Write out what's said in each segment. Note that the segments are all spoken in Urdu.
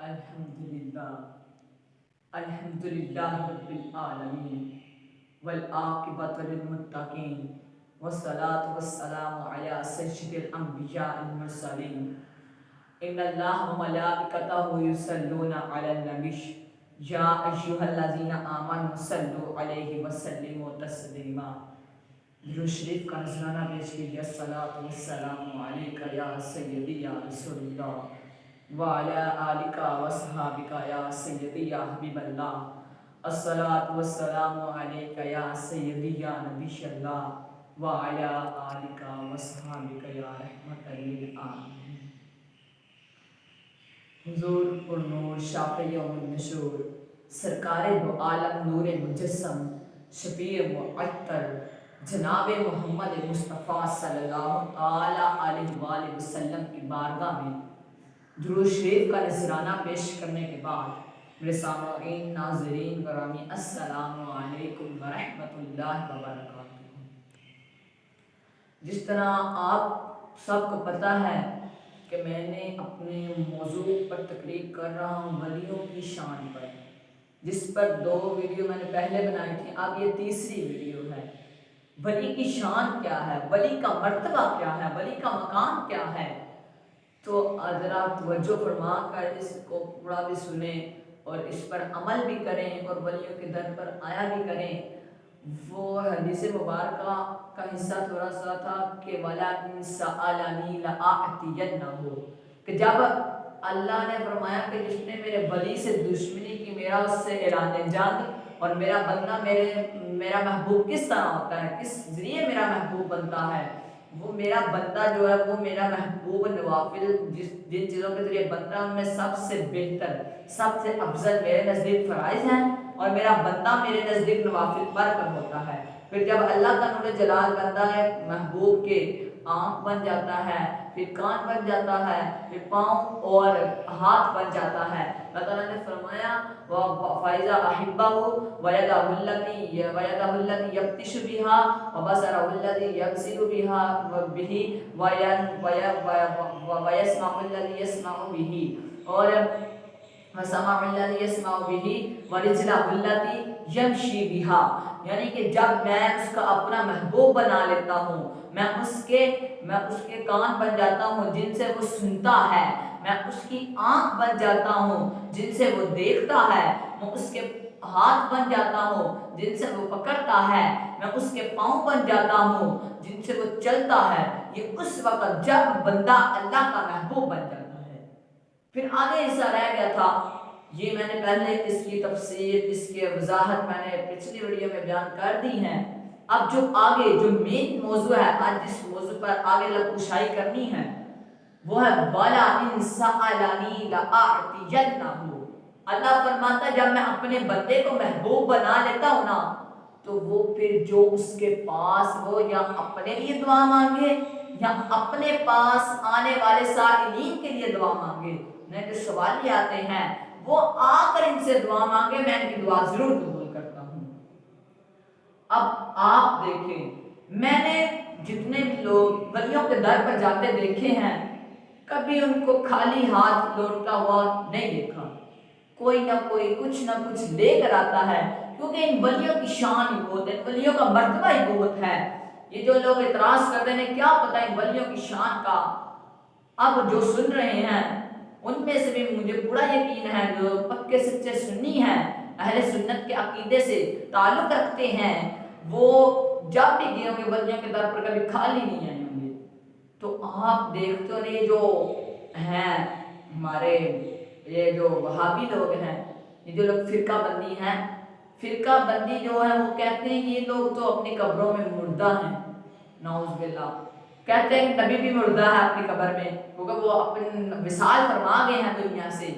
الحمدللہ الحمدللہ رب العالمین والعاقبۃ للمتقین والصلاة والسلام علی سید الانبیاء المرسلین ان اللہ وملائکتہ یصلون علی النبی یا ایھا الذین آمنوا صلوا علیہ وسلموا تسلیما۔ درود شریف کا نذرانہ پیش کیجیے۔ الصلاۃ والسلام علیک یا سیدی یا رسول اللہ وعلی آلک وصحابک یا سیدی یا حبیب اللہ۔ الصلاۃ والسلام علیک یا سیدی یا نبی اللہ وعلی آلک وصحابک یا رحمۃ للعالمین۔ حضور پر نور شافع یوم النشور، سرکار دو عالم نور مجسم، شفیع معطر جناب محمد مصطفیٰ صلی اللہ تعالی علیہ وآلہ وسلم کی بارگاہ میں درود شریف کا نذرانہ پیش کرنے کے بعد میرے سامعین ناظرین گرامی السلام علیکم ورحمۃ اللہ وبرکاتہ۔ جس طرح آپ سب کو پتہ ہے کہ میں نے اپنے موضوع پر تقریر کر رہا ہوں ولیوں کی شان پر، جس پر 2 ویڈیو میں نے پہلے بنائی تھی، اب یہ تیسری ویڈیو ہے۔ ولی کی شان کیا ہے، ولی کا مرتبہ کیا ہے، ولی کا مقام کیا ہے، تو ذرا توجہ فرما کر اس کو پورا بھی سنیں اور اس پر عمل بھی کریں اور ولیوں کے در پر آیا بھی کریں۔ وہ حدیث مبارکہ کا حصہ تھوڑا سا تھا کہ وَلَئِن سَأَلَنِي لَأَعْطِيَنَّهُ، کہ جب اللہ نے فرمایا کہ جس نے میرے ولی سے دشمنی کی، میرا اس سے اعلان جنگ، اور میرا بندہ میرا محبوب کس طرح ہوتا ہے، کس ذریعے میرا محبوب بنتا ہے، وہ میرا بندہ جو ہے وہ میرا محبوب نوافل جن چیزوں کے ذریعے بنتا ہے ان میں سب سے بہتر سب سے افضل میرے نزدیک فرائض ہیں، اور میرا بندہ میرے نزدیک نوافل پر کر ہوتا ہے۔ پھر جب اللہ کا نور جلال بندہ ہے محبوب کے آنکھ بن جاتا ہے، پھر کان بن جاتا ہے، پھر پاؤں اور ہاتھ بن جاتا ہے۔ اللہ تعالیٰ نے فرمایا فَإِذَا أَحِبَّهُ وَيَدَهُ الَّتِي يَبْطِشُ بِهَا وَبَصَرَهُ الَّذِي يَبْصِرُ بِهِ وَيَسْمَعُ الَّذِي يَسْمَعُ بِهِ اور وَسَمْعُ الَّذِي يَسْمَعُ بِهِ وَرِجْلَهُ الَّتِي يَمْشِي بِهَا، یعنی کہ جب میں اس کا اپنا محبوب بنا لیتا ہوں، میں اس کے کان بن جاتا ہوں جن سے وہ سنتا ہے، میں اس کی آنکھ بن جاتا ہوں جن سے وہ دیکھتا ہے، میں اس کے ہاتھ بن جاتا ہوں جن سے وہ پکڑتا ہے، میں اس کے پاؤں بن جاتا ہوں جن سے وہ چلتا ہے۔ یہ اس وقت جب بندہ اللہ کا محبوب بن جاتا ہے۔ پھر آگے حصہ رہ گیا تھا، یہ میں نے پہلے اس کی تفسیر، اس کی وضاحت میں نے پچھلی ویڈیو میں بیان کر دی ہے۔ اب جو آگے جو مین موضوع ہے، آج جس موضوع پر آگے لبکشائی کرنی ہے وہ ہے وَلَئِن سَأَلَنِي لَأَعْطِيَنَّهُ۔ اللہ فرماتا ہے جب میں اپنے بندے کو محبوب بنا لیتا ہوں نا، تو وہ پھر جو اس کے پاس وہ یا اپنے لیے دعا مانگے یا اپنے پاس آنے والے سائلین کے لیے دعا مانگے، نہیں تو سوال یہ آتے ہیں وہ آ کر ان سے دعا مانگے، میں ان کی دعا ضرور قبول کرتا ہوں۔ اب آپ دیکھیں، میں نے جتنے بھی لوگ ولیوں کے در پر جاتے دیکھے ہیں، کبھی ان کو خالی ہاتھ لوٹتا ہوا نہیں دیکھا، کوئی نہ کوئی کچھ نہ کچھ لے کر آتا ہے، کیونکہ ان ولیوں کی شان ہی بہت ہے، ان ولیوں کا مرتبہ ہی بہت ہے۔ یہ جو لوگ اعتراض کرتے ہیں کیا پتہ ان ولیوں کی شان کا، اب جو سن رہے ہیں ان میں سے بھی مجھے پورا یقین ہے جو پکے سچے سنی ہیں، اہل سنت کے عقیدے سے تعلق رکھتے ہیں، وہ جب بھی گئے ہوں گے ولیوں کے در پر کبھی خالی نہیں آئے ہوں گے۔ تو آپ دیکھتے ہو یہ جو ہیں ہمارے یہ جو وہابی لوگ ہیں، یہ جو لوگ فرقہ بندی ہیں، فرقہ بندی جو ہے وہ کہتے ہیں کہ یہ لوگ تو اپنی قبروں میں مردہ ہیں، نعوذ باللہ، کہتے ہیں کہ نبی بھی مردہ ہے اپنی قبر میں، کیونکہ وہ اپنی وصال فرما گئے ہیں دنیا سے،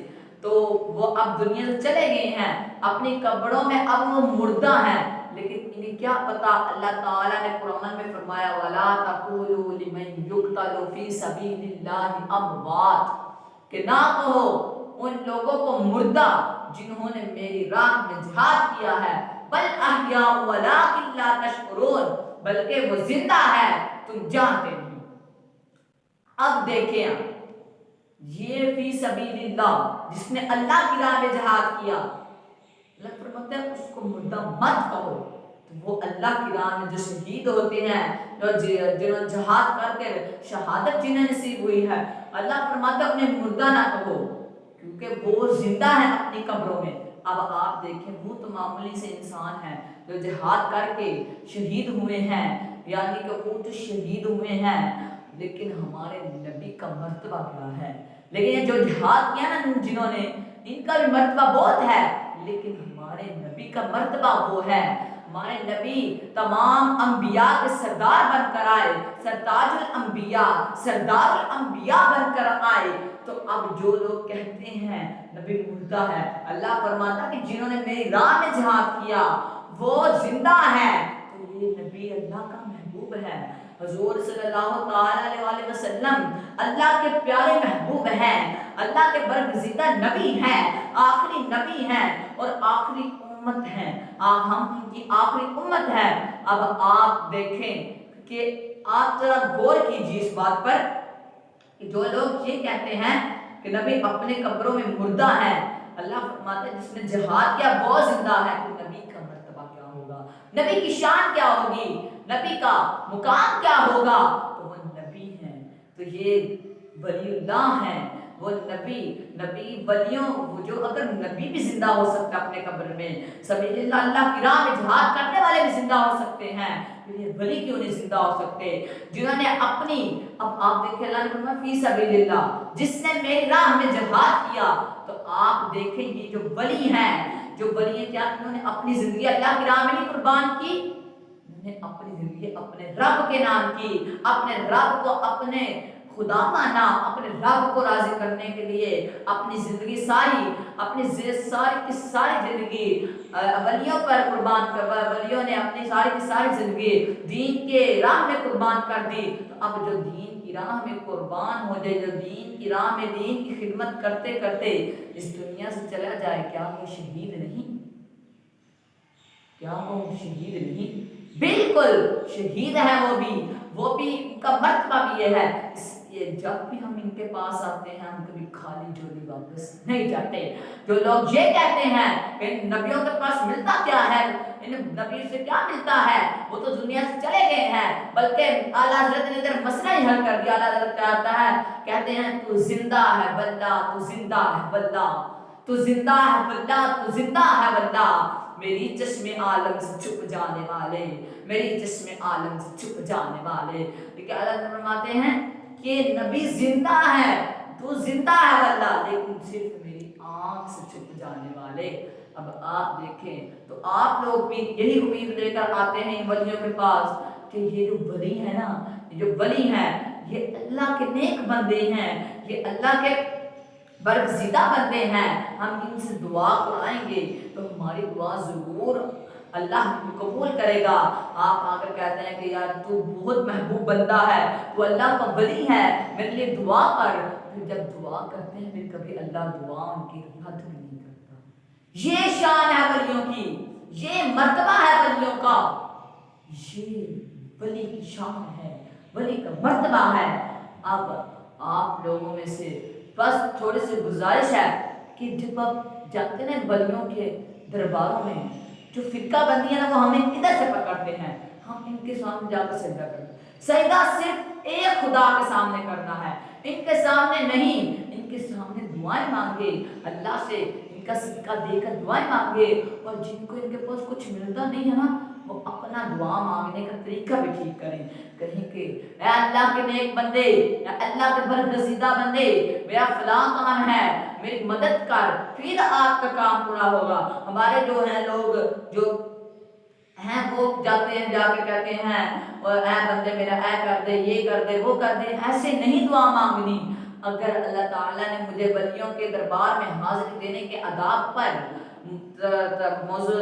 تو وہ اب دنیا سے چلے گئے ہیں اپنی قبروں میں، اب وہ مردہ ہیں۔ لیکن انہیں کیا پتا اللہ تعالیٰ نے قرآن میں فرمایا وَلَا تَقُولُوا لِمَنْ يُقْتَلُ فِي سَبِيلِ اللَّهِ أَمْوَاتٌ، کہ نہ کہو ان لوگوں کو مردہ جنہوں نے میری راہ میں جہاد کیا ہے، بل احیاء وَلَٰكِن لَا تَشْعُرُونَ، بلکہ وہ زندہ ہے تم جانتے نہیں۔ اب دیکھیں یہ فی سبیل اللہ، جس نے اللہ کی راہ میں جہاد کیا، اللہ فرماتا ہے اس کو مردہ مت کہو۔ تو وہ اللہ کی راہ میں جو شہید ہوتے ہیں، جنہوں جہاد کر کے شہادت جنہیں نصیب ہوئی ہے، اللہ فرماتا ہے انہیں مردہ نہ کہو، کیونکہ وہ زندہ ہیں اپنی قبروں میں۔ اب آپ دیکھیں، وہ تو معمولی سے انسان ہیں جو جہاد کر کے شہید ہوئے ہیں، یعنی کہ وہ تو شہید ہوئے ہیں، لیکن ہمارے نبی کا مرتبہ کیا ہے؟ لیکن یہ جو جہاد کیا نا جنہوں نے، ان کا بھی مرتبہ بہت ہے، لیکن ہمارے نبی کا مرتبہ وہ ہے، ہمارے نبی تمام انبیاء کے سردار بن کر آئے، سرتاج الانبیاء، سردار الانبیاء بن کر آئے۔ تو اب جو لوگ کہتے ہیں نبی مردہ ہے، اللہ فرماتا کہ جنہوں نے میری راہ میں جہاد کیا وہ زندہ ہے، تو یہ نبی اللہ کا محبوب ہے۔ حضور صلی اللہ تعالی علیہ وسلم اللہ کے پیارے محبوب ہیں، اللہ کے برگزیدہ نبی ہیں، آخری نبی ہیں اور آخری امت ہیں، ہم ان کی آخری امت ہیں۔ اب آپ دیکھیں کہ آپ ذرا غور کیجیے اس بات پر کہ جو لوگ یہ کہتے ہیں کہ نبی اپنے قبروں میں مردہ ہیں، اللہ فرماتا ہے جس نے جہاد کیا وہ زندہ ہے، تو نبی کا مرتبہ کیا ہوگا، نبی کی شان کیا ہوگی، نبی کا مقام کیا ہوگا؟ تو وہ نبی ہیں، تو یہ ولی اللہ ہیں، وہ نبی ولیوں، وہ جو اگر نبی بھی زندہ ہو سکتا اپنے قبر میں، سبیل اللہ اللہ کی راہ میں جہاد کرنے والے بھی زندہ ہو سکتے ہیں، یہ ولی کیوں نہیں زندہ ہو سکتے جنہوں نے اپنی، اب آپ دیکھیں اللہ نے فرمایا فی سبیل اللہ، جس نے میری راہ میں جہاد کیا، تو آپ دیکھیں یہ جو ولی ہیں، جو ولی ہیں کیا انہوں نے اپنی زندگی اللہ کی راہ میں نہیں قربان کی، انہوں نے اپنی زندگی اپنے رب کے نام کی، اپنے رب کو اپنے خدا مانا، اپنے رب کو راضی کرنے کے لیے اپنی زندگی ساری، اپنی ساری کی ساری زندگی ولیوں پر قربان کر، ولیوں نے اپنی ساری کی ساری زندگی دین کے راہ میں قربان کر دی۔ تو اب جو دین کی راہ میں قربان ہو جائے، جو دین کی راہ میں دین کی خدمت کرتے کرتے اس دنیا سے چلا جائے، کیا وہ شہید نہیں؟ کیا وہ شہید نہیں؟ بالکل شہید ہے، وہ بھی ان کا مرتبہ بھی یہ ہے، اس لیے جب بھی ہم ان کے پاس آتے ہیں ہم کبھی خالی جھولی واپس نہیں جاتے۔ جو لوگ یہ کہتے ہیں کہ نبیوں کے پاس ملتا کیا ہے، ان نبی سے کیا ملتا ہے، وہ تو دنیا سے چلے گئے ہیں، بلکہ اعلیٰ حضرت نے ادھر مسئلہ ہی حل کر دیا۔ اعلیٰ حضرت کہتا ہے، کہتے ہیں تو زندہ ہے واللہ، تو زندہ ہے واللہ، تو زندہ ہے واللہ، تو زندہ ہے واللہ، میری چشم عالم سے چھپ جانے والے، میری چشم عالم سے چھپ جانے والے۔ لیکن اللہ فرماتے ہیں کہ نبی زندہ ہے، تو زندہ ہے واللہ، لیکن صرف میری آنکھ سے چھپ جانے والے۔ اب آپ دیکھیں تو آپ لوگ بھی یہی امید لے کر آتے ہیں ان ولیوں کے پاس کہ یہ جو ولی ہے نا، یہ جو ولی ہیں یہ اللہ کے نیک بندے ہیں، یہ اللہ کے برگزیدہ بندے ہیں، ہم ان سے دعا کرائیں گے تو ہماری دعا ضرور اللہ قبول کرے گا۔ آپ آ کر کہتے ہیں کہ یار تو بہت محبوب بندہ ہے، تو اللہ کا ولی ہے، میرے لیے دعا کر، پھر جب دعا کرتے ہیں پھر کبھی اللہ دعا ان کی رد بھی نہیں کرتا۔ یہ شان ہے ولیوں کی، یہ مرتبہ ہے ولیوں کا، یہ ولی کی شان ہے، ولی کا مرتبہ ہے۔ اب آپ لوگوں میں سے بس تھوڑی سی گزارش ہے کہ جب آپ جاتے ہیں ولیوں کے درباروں میں، جو فرقہ بندی ہے نا وہ ہمیں ادھر سے پکڑتے ہیں، ہم ان کے سامنے جا کر سجدہ کرتے ہیں۔ سجدہ صرف ایک خدا کے سامنے کرنا ہے، ان کے سامنے نہیں، ان کے سامنے دعائیں مانگے، اللہ سے ان کا صدقہ دے کر دعائیں مانگے، اور جن کو ان کے پاس کچھ ملتا نہیں ہے نا وہ اپنا دعا مانگنے کا طریقہ بھی ٹھیک کریں، کہیں کہ اے اللہ کے نیک بندے، اے اللہ کے برگزیدہ بندے، میرا فلاں کام ہے، میری مدد کر، پھر آپ کا کام پورا ہوگا۔ ہمارے جو ہیں لوگ جو ہیں وہ جاتے ہیں، جا کے کہتے ہیں اور اے بندے میرا اے کر دے، یہ کر دے، وہ کر دے، ایسے نہیں دعا مانگنی۔ اگر اللہ تعالیٰ نے مجھے ولیوں کے دربار میں حاضری دینے کے آداب پر موضوع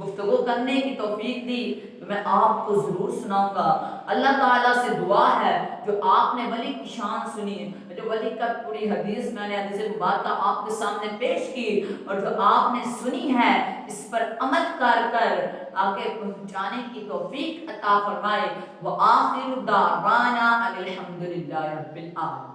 گفتگو کرنے کی توفیق دی تو میں آپ کو ضرور سناؤں گا۔ اللہ تعالیٰ سے دعا ہے جو آپ نے ولی کی شان سنی، جو ولی کا پوری حدیث میں نے حدیث مبارکہ آپ کے سامنے پیش کی اور جو آپ نے سنی ہے اس پر عمل کر آگے پہنچانے کی توفیق عطا فرمائے۔ وآخر دعوانا ان الحمد للہ رب العالمین۔